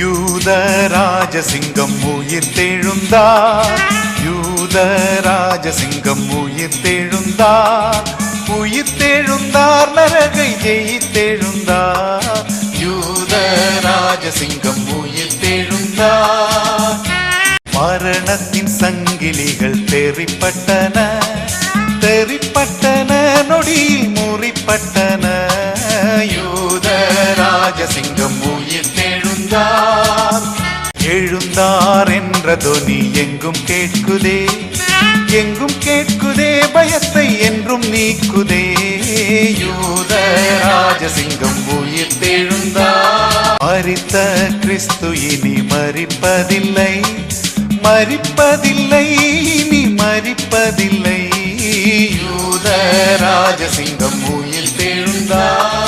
யூத ராஜசிங்கம் உயிர்த்தெழுந்தார், யூத ராஜசிங்கம் உயிர்த்தெழுந்தார், உயிர்த்தெழுந்தார், நரகை ஜெயித்தெழுந்தார், யூத ராஜசிங்கம் உயிர்த்தெழுந்தார். மரணத்தின் சங்கிலிகள் தெரிப்பட்டன, தெரிப்பட்டன, நொடியில் முறிப்பட்டன, யூத ராஜசிங்கம் உயிர்த்தெழுந்தார். எழுந்தார் என்ற தொனி எங்கும் கேட்குதே, எங்கும் கேட்குதே, பயத்தை என்றும் நீக்குதே, யூத ராஜசிங்கம் உயிர்த்தெழுந்தார். மரித்த கிறிஸ்து இனி மரிப்பதில்லை, மரிப்பதில்லை, இனி மரிப்பதில்லை, யூத ராஜசிங்கம் உயிர்த்தெழுந்தார்.